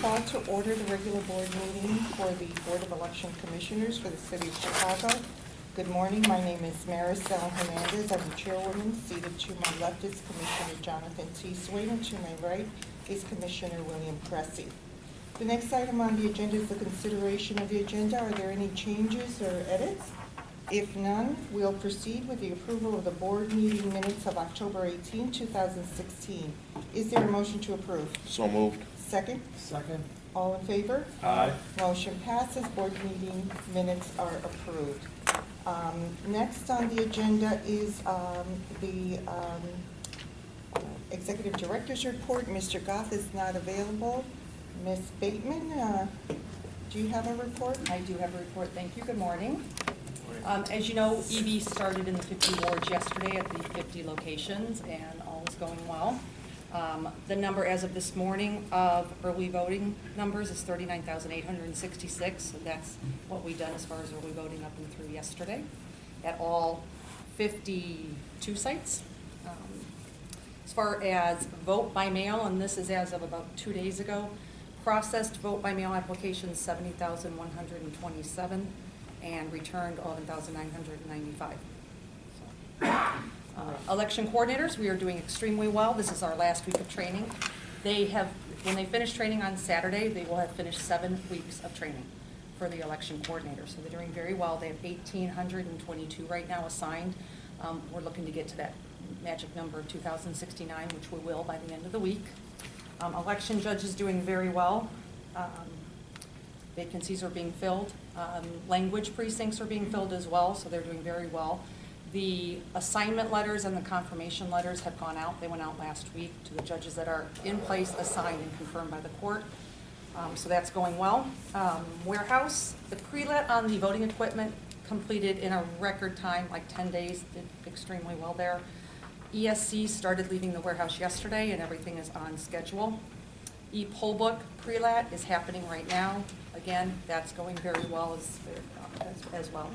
call to order the regular board meeting for the Board of Election Commissioners for the City of Chicago. Good morning. My name is Maricel Hernandez. I'm the chairwoman. Seated to my left is Commissioner Jonathan T. Swain, and to my right is Commissioner William Cressy. The next item on the agenda is the consideration of the agenda. Are there any changes or edits? If none, we'll proceed with the approval of the board meeting minutes of October 18, 2016. Is there a motion to approve? So moved. Second? Second. All in favor? Aye. Motion passes. Board meeting minutes are approved. Next on the agenda is the Executive Director's report. Mr. Goff is not available. Ms. Bateman, do you have a report? I do have a report. Thank you. Good morning. As you know, EV started in the 50 wards yesterday at the 50 locations, and all is going well. The number as of this morning of early voting numbers is 39,866, so that's what we've done as far as early voting up and through yesterday at all 52 sites. As far as vote by mail, and this is as of about 2 days ago, processed vote by mail applications 70,127 and returned 11,995. Election coordinators, we are doing extremely well. This is our last week of training. When they finish training on Saturday, they will have finished 7 weeks of training for the election coordinators. So they're doing very well. They have 1,822 right now assigned. We're looking to get to that magic number of 2,069, which we will by the end of the week. Election judges doing very well. Vacancies are being filled. Language precincts are being filled as well, so they're doing very well. The assignment letters and the confirmation letters have gone out. They went out last week to the judges that are in place, assigned, and confirmed by the court. So that's going well. Warehouse, the pre-let on the voting equipment completed in a record time, like 10 days, did extremely well there. ESC started leaving the warehouse yesterday, and everything is on schedule. E-Pollbook PRELAT is happening right now. Again, that's going very well as well.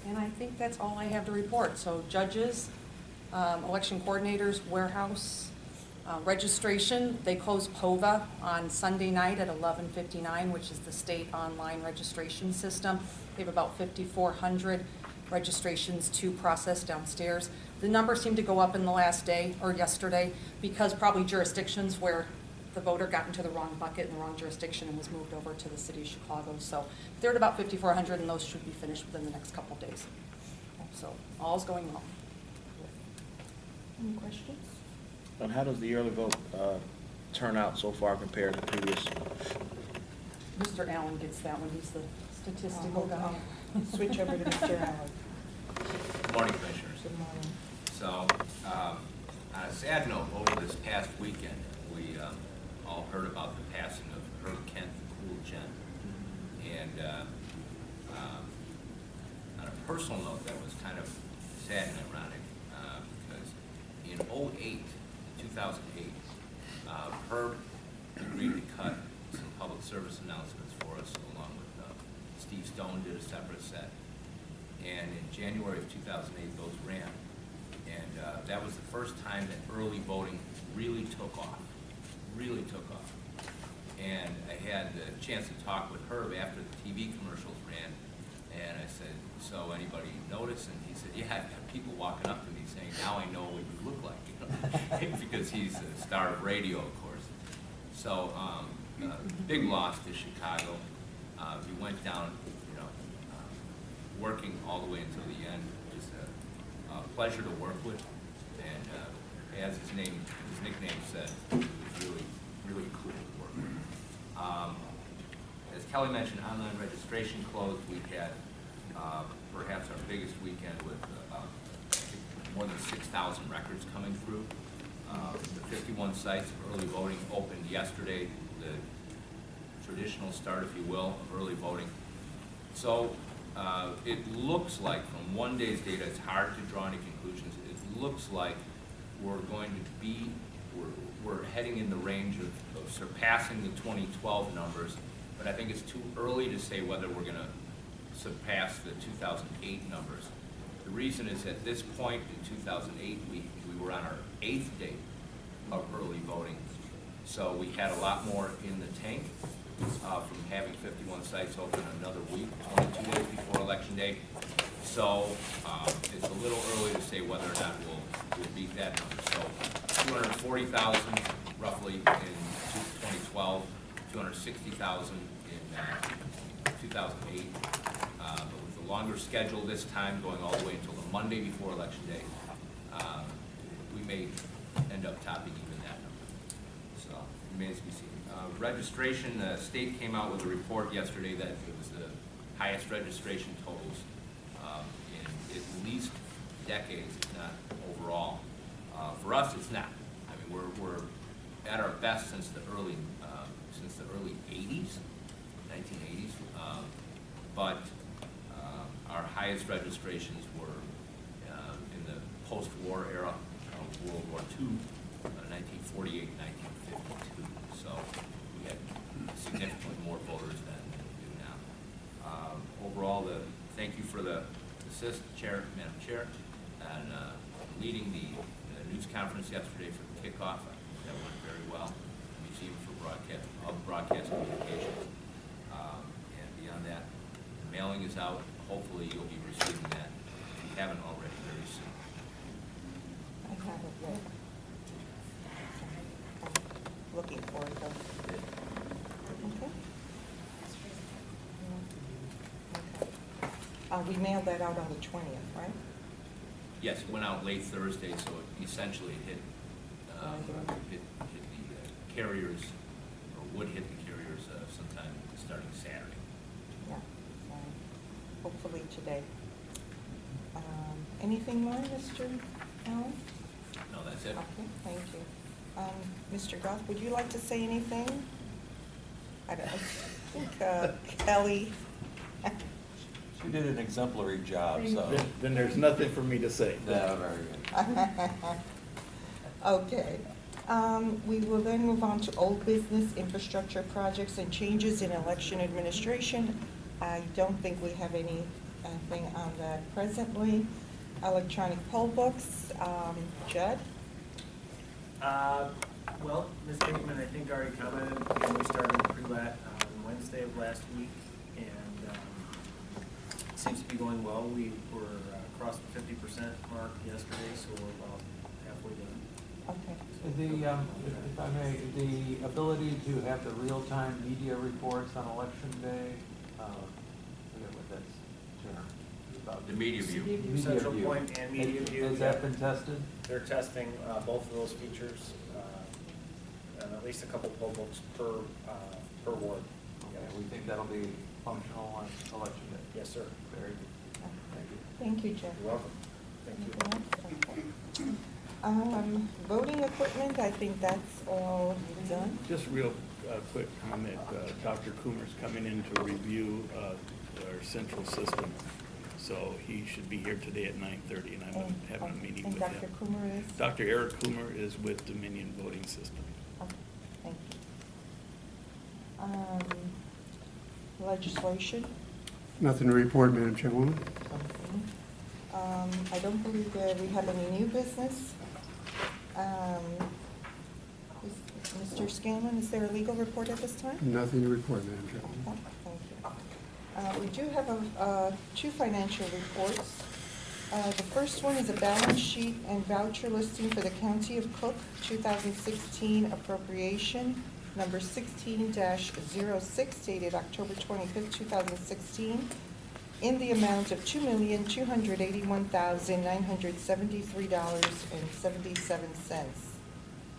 And I think that's all I have to report. So judges, election coordinators, warehouse, registration, they closed POVA on Sunday night at 11:59, which is the state online registration system. They have about 5,400 registrations to process downstairs. The numbers seem to go up in the last day or yesterday because probably jurisdictions where the voter got into the wrong bucket in the wrong jurisdiction and was moved over to the city of Chicago. So they're at about 5,400, and those should be finished within the next couple of days. So all's going well. Any questions? And how does the early vote turn out so far compared to previous? Mr. Allen gets that one. He's the statistical guy. Switch over to Mr. Allen. Good morning, Commissioners. Good morning. So, on a sad note, over this past weekend, we all heard about the passing of Herb Kent, the Cool Gent. And on a personal note, that was kind of sad and ironic because in 2008, Herb agreed to cut some public service announcements for us, along with Steve Stone did a separate set. And in January of 2008, those ran. And that was the first time that early voting really took off. And I had the chance to talk with Herb after the TV commercials ran. And I said, so anybody notice? And he said, yeah, I've got people walking up to me saying, now I know what you look like, you know? Because he's a star of radio, of course. So big loss to Chicago. He went down, you know, working all the way until the end. Just a pleasure to work with, and as his nickname said, it was really cool to work with. As Kelly mentioned, online registration closed. We had perhaps our biggest weekend with more than 6,000 records coming through. The 51 sites of early voting opened yesterday, the traditional start, if you will, of early voting. So it looks like from one day's data, it's hard to draw any conclusions. It looks like we're going to be, we're heading in the range of surpassing the 2012 numbers, but I think it's too early to say whether we're going to surpass the 2008 numbers. The reason is at this point in 2008, we were on our 8th day of early voting, So we had a lot more in the tank from having 51 sites open another week, only 2 days before Election Day. So it's a little early to say whether or not we'll beat that number. So 240,000 roughly in 2012, 260,000 in 2008. But with the longer schedule this time, going all the way until the Monday before Election Day, we may end up topping even that number. So remains to be seen. Registration, the state came out with a report yesterday that it was the highest registration totals in at least decades, if not overall. For us, it's not. I mean, we're at our best since the early 80s, 1980s. But our highest registrations were in the post-war era of World War II, 1948, 1952. So we had significantly more voters than we do now. Overall, thank you for the assist, Madam Chair, and leading the news conference yesterday for the kickoff. I think that went very well. Museum for Broadcast Communications. And beyond that, the mailing is out. Hopefully you'll be receiving that if you haven't already very soon. I have it read. I'm looking for it though. Okay. Okay. We mailed that out on the 20th, right? Yes, it went out late Thursday, so it essentially hit the carriers, or would hit the carriers sometime starting Saturday. Yeah, so hopefully today. Anything more, Mr. Allen? No, that's it. Okay, thank you. Mr. Goff, would you like to say anything? I think Kelly. She did an exemplary job, so. Then there's nothing for me to say. Yeah, very good. Okay. We will then move on to old business, infrastructure projects, and changes in election administration. I don't think we have anything on that presently. Electronic poll books, Judd? Well, Ms. Hickman, I think already commented, again, we started pre-lat on Wednesday of last week, and it seems to be going well. We were across the 50% mark yesterday, so we're about halfway done. Okay. If I may, the ability to have the real-time media reports on Election Day, I forget what that's termed. About The media view. Media Central view. Point and Media View. Has that been tested? They're testing both of those features, and at least a couple poll books per ward. Okay, we think that'll be functional on Election Day. Yes, sir. Very good. Thank you. Thank you, Judd. You're welcome. Thank you. Anything else? Okay. Voting equipment, I think that's all done. Just real quick comment, Dr. Coomer's coming in to review our central system, so he should be here today at 9:30, and I'm having a meeting with him. And Dr. Coomer is? Dr. Eric Coomer is with Dominion Voting System. Okay, thank you. Legislation? Nothing to report, Madam Chairwoman. I don't believe that we have any new business. Mr. Scanlon, is there a legal report at this time? Nothing to report, Madam Chairwoman. Okay, thank you. We do have two financial reports. The first one is a balance sheet and voucher listing for the County of Cook 2016 appropriation, number 16-06, dated October 25th, 2016, in the amount of $2,281,973.77.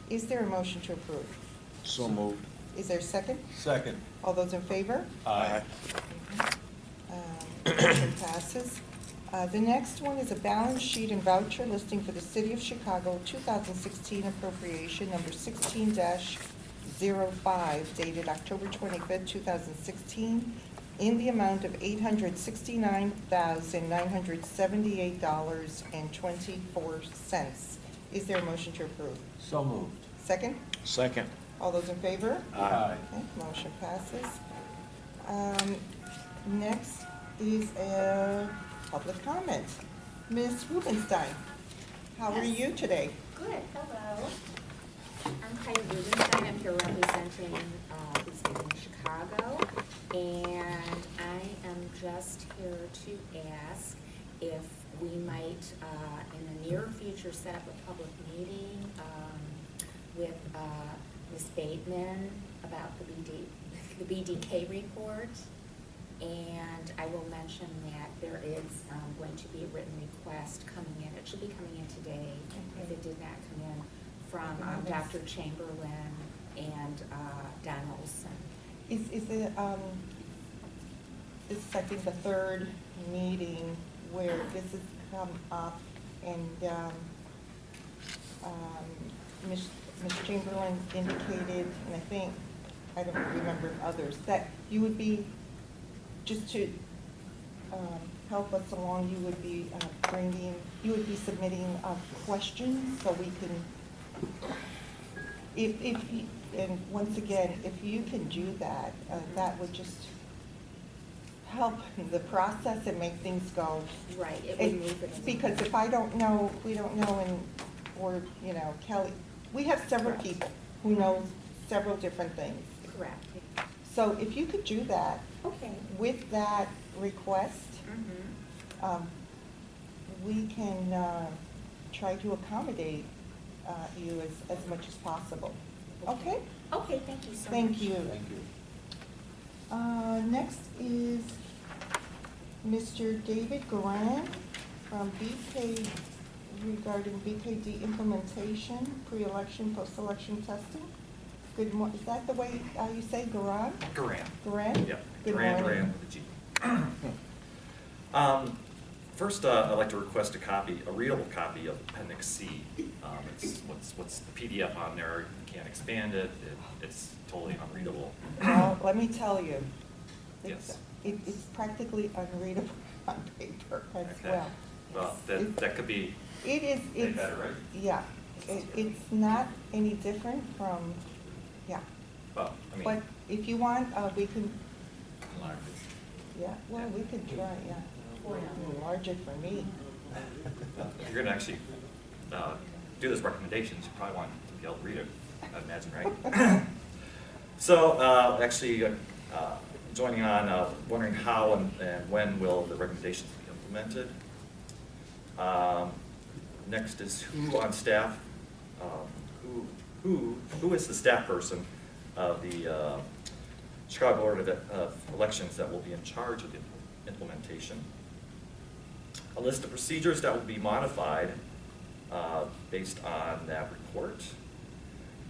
Is there a motion to approve? So moved. Is there a second? Second. All those in favor? Aye. Motion passes. The next one is a balance sheet and voucher listing for the City of Chicago 2016 appropriation, number 16-05, dated October 25th, 2016, in the amount of $869,978.24. Is there a motion to approve? So moved. Second? Second. All those in favor? Aye. Okay, motion passes. Next is public comment. Ms. Rubenstein, how are Yes. you today? Good, hello. I'm Heidi Rubenstein. I'm here representing the state of Chicago. And I am just here to ask if we might, in the near future, set up a public meeting with Ms. Bateman about the BDK report. And I will mention that there is going to be a written request coming in. It should be coming in today, if it did not come in, from Dr. Chamberlain and Don Olson. Is it, this is, I think, the third meeting where this has come up, and Ms. Chamberlain indicated, and I think, I don't remember others, that you would be, just to help us along, you would be submitting questions, so we can, and once again, if you can do that, that would just help the process and make things go. Right, it would move it along. Because if I don't know, we don't know, or, Kelly, we have several Correct. people who know several different things. Correct. So if you could do that Okay. with that request, Mm-hmm. we can try to accommodate you as much as possible. Okay? Okay, thank you so much. Thank you. Thank you. Next is Mr. David Garan from BK regarding BKD implementation, pre-election, post-election testing. Good morning. Is that the way you say Garan? Garan. Garan? Yep. Good Garan morning. with a G. First, I'd like to request a readable copy of Appendix C. It's what's the PDF on there. You can't expand it. It's totally unreadable. Well, let me tell you, Yes. it's practically unreadable on paper as Okay. well. Well, It's- that could be It is, made it's, better, right? yeah, it's not any different from, yeah. Well, I But mean, if you want, we can, Enlarge it. yeah, well, we could try, yeah. Enlarge it for me. if you're gonna actually do those recommendations, you probably want to be able to read it, I imagine, right? So, actually, joining on, wondering how and when will the recommendations be implemented? Next is who on staff, who is the staff person of the Chicago Board of Elections that will be in charge of the implementation? A list of procedures that will be modified based on that report.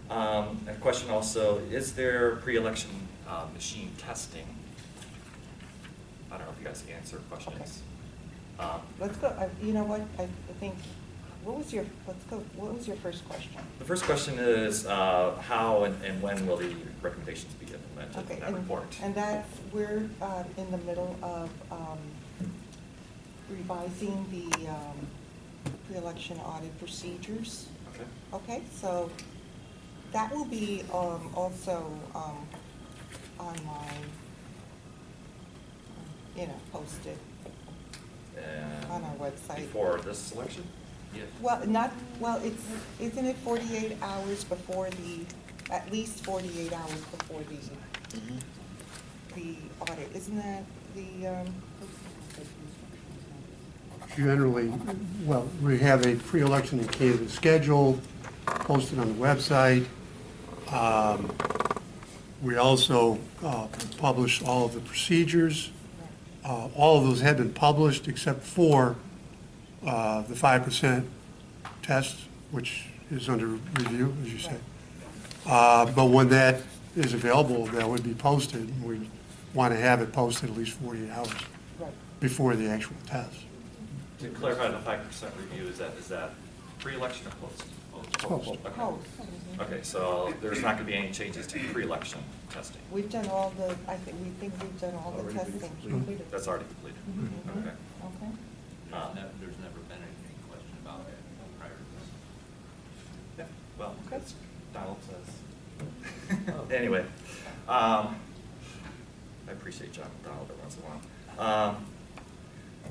And a question also, is there pre-election machine testing? I don't know if you guys answer questions. Let's go, you know what, I think, what was your first question? The first question is how and when will the recommendations be implemented Okay, in that report? and that's, we're in the middle of revising the pre-election audit procedures. Okay. Okay, so that will be also online, posted And on our website. before this election? Yes. Well, isn't it 48 hours before at least 48 hours before the audit? Isn't that the, Generally, well, we have a pre-election candidate schedule posted on the website. We also publish all of the procedures. All of those have been published except for the 5% test, which is under review, as you say. But when that is available, that would be posted. We want to have it posted at least 48 hours right, before the actual test. To clarify, the 5% review, is that pre-election or post? Post. Okay. post? Okay, so there's not going to be any changes to pre-election testing? We've done all the, we think we've done all the testing. That's already completed? Mhm. Okay. Okay. There's never been any question about that prior to this. Yeah, well, Okay. as Donald says. Anyway, I appreciate John and Donald every once in a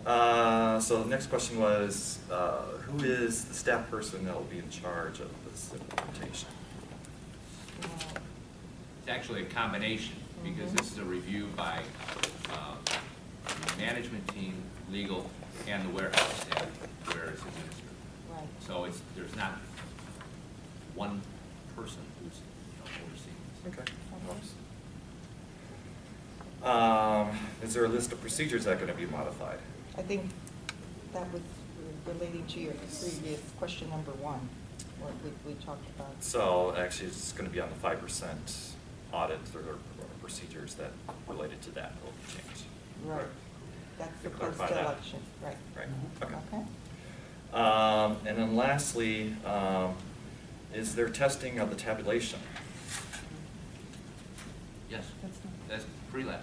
while. So the next question was, who is the staff person that will be in charge of this implementation? It's actually a combination, because this is a review by the management team, legal, and the warehouse staff, where it's administered. Right. So there's not one person who's overseeing this. Okay. Is there a list of procedures that are going to be modified? I think that was relating to your previous question number one, what we talked about. So actually, it's going to be on the 5% audit or procedures that related to that will change. Right. That's the To clarify that. post-election, right. Right, okay. Okay. And then lastly, is there testing of the tabulation? Yes, that's prelat.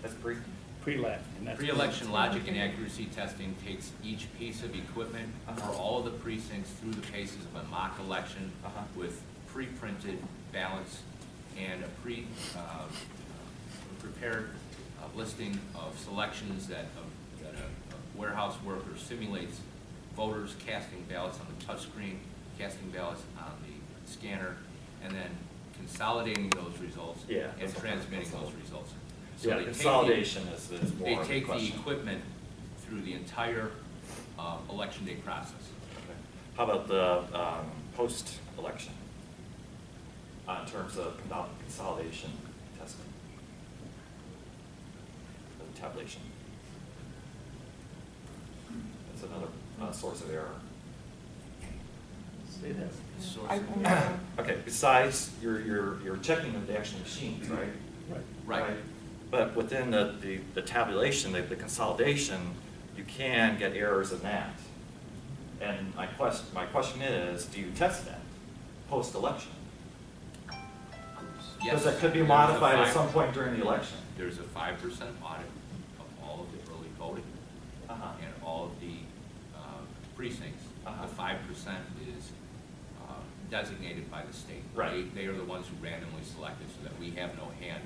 That's pre? Prelat. and that's- Pre-election logic and accuracy testing takes each piece of equipment for all of the precincts through the paces of a mock election with pre-printed ballots and a prepared listing of selections that a warehouse worker simulates voters casting ballots on the touchscreen, casting ballots on the scanner, and then consolidating those results and transmitting those results. So Yeah, they take consolidation is more They of the take the question. equipment through the entire election day process. Okay. How about the post-election? In terms of consolidation testing? The tabulation? That's another source of error. Say that. Source I- of- Okay, besides you're checking the actual machines, right? Right. Right. But within the tabulation, the consolidation, you can get errors in that. And my question is, do you test that post-election? Yes. Because that could be There's a modified at 5 some point during the election. There's a 5% audit of all of the early voting and all of the precincts. The 5% is designated by the state. Right. They are the ones who randomly selected, so that we have no hand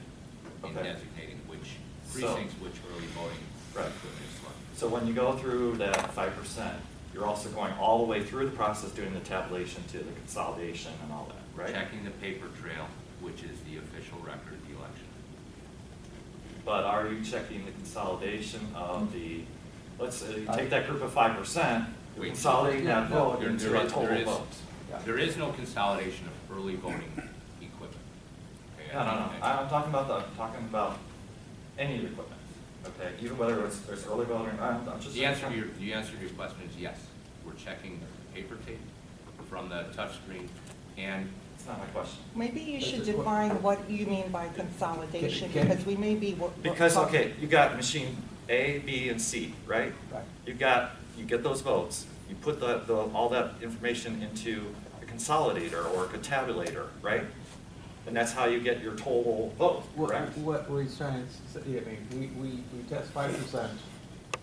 in Okay. designating which So- precincts, which early voting Right. equipment is selected. So when you go through that 5%, you're also going all the way through the process doing the tabulation to the consolidation and all that, right? Checking the paper trail, which is the official record of the election. But are you checking the consolidation of let's say you take that group of 5%, you're Wait. consolidating that vote There- into there a is- total there is- vote? There is no consolidation of early voting equipment. Okay, No. I'm talking about any equipment, okay? Even whether it's early voting, I'm just. The answer to your question is yes. We're checking the paper tape from the touchscreen, and It's not my question. Maybe you should That's a que- define what you mean by consolidation, Can- because we may be. Because, okay, you got machine A, B, and C, right? Right. You get those votes, you put all that information into a consolidator or a tabulator, right? And that's how you get your total vote, correct? What he's trying to say, I mean, we test 5%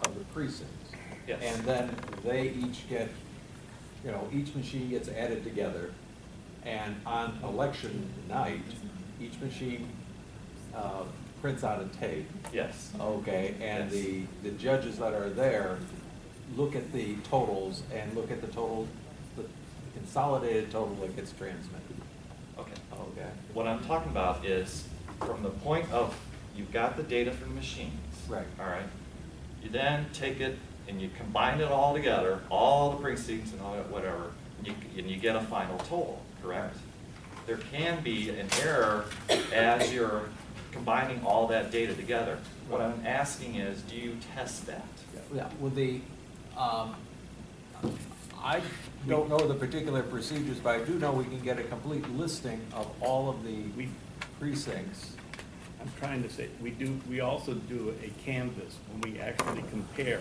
of the precincts. Yes. And then they each get, each machine gets added together. And on election night, each machine prints out a tape. Yes. Okay, and Yes. the judges that are there look at the totals and look at the total, the consolidated total that gets transmitted. Okay. Okay. What I'm talking about is from the point of, you've got the data from the machines. Right. All right. You then take it and you combine it all together, all the precincts and all that, whatever, and you get a final total, correct? There can be an error as you're combining all that data together. What I'm asking is, do you test that? Yeah, with I don't know the particular procedures, but I do know we can get a complete listing of all of the precincts. I'm trying to say, we also do a canvas when we actually compare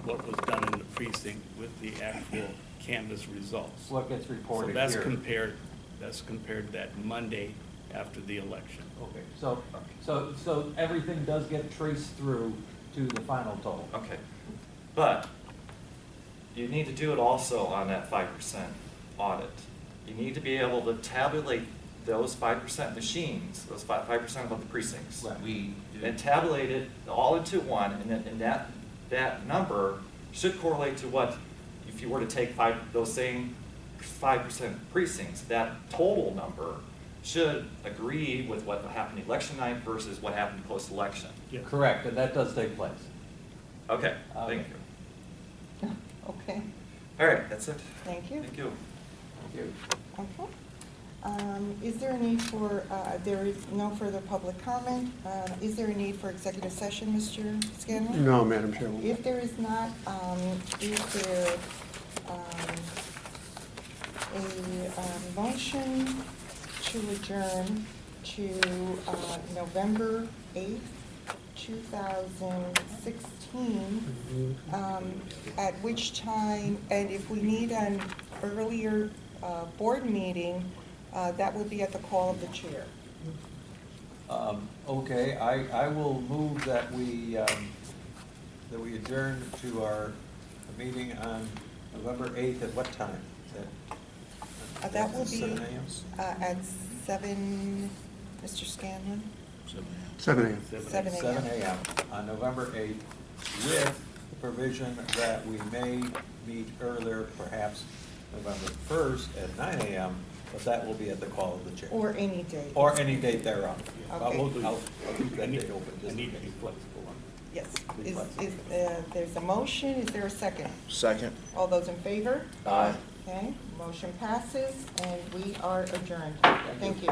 what was done in the precinct with the actual canvas results. What gets So reported here. that's compared that Monday after the election. Okay, so everything does get traced through to the final total. Okay. But you need to do it also on that 5% audit. You need to be able to tabulate those 5% machines, those 5% of the precincts. Right. we do. And tabulate it all into one, and that number should correlate to what, if you were to take those same 5% precincts, that total number should agree with what happened election night versus what happened post-election. Yes. Correct, and that does take place. Okay, thank Okay. you. Okay, All right, that's it. thank you. Thank you. Thank you. Okay. Is there a need for, there is no further public comment. Is there a need for executive session, Mr. Scanlon? No, Madam Chairwoman. If there is not, is there a motion to adjourn to November 8th, 2016, at which time, and if we need an earlier board meeting, that will be at the call of the chair. Okay, I will move that we adjourn to our meeting on November 8th at what time? That will be 7 a.m.? At 7, Mr. Scanlon? 7 a.m. 7 a.m. 7 a.m. on November 8th, with the provision that we may meet earlier, perhaps November 1st at 9 a.m., but that will be at the call of the chair. Or any day. Or any date thereof. Okay. I'll keep that date open. I just need in to be case. flexible on Yes. Be flexible. There's a motion, is there a second? Second. All those in favor? Aye. Okay, motion passes, and we are adjourned. Thank you.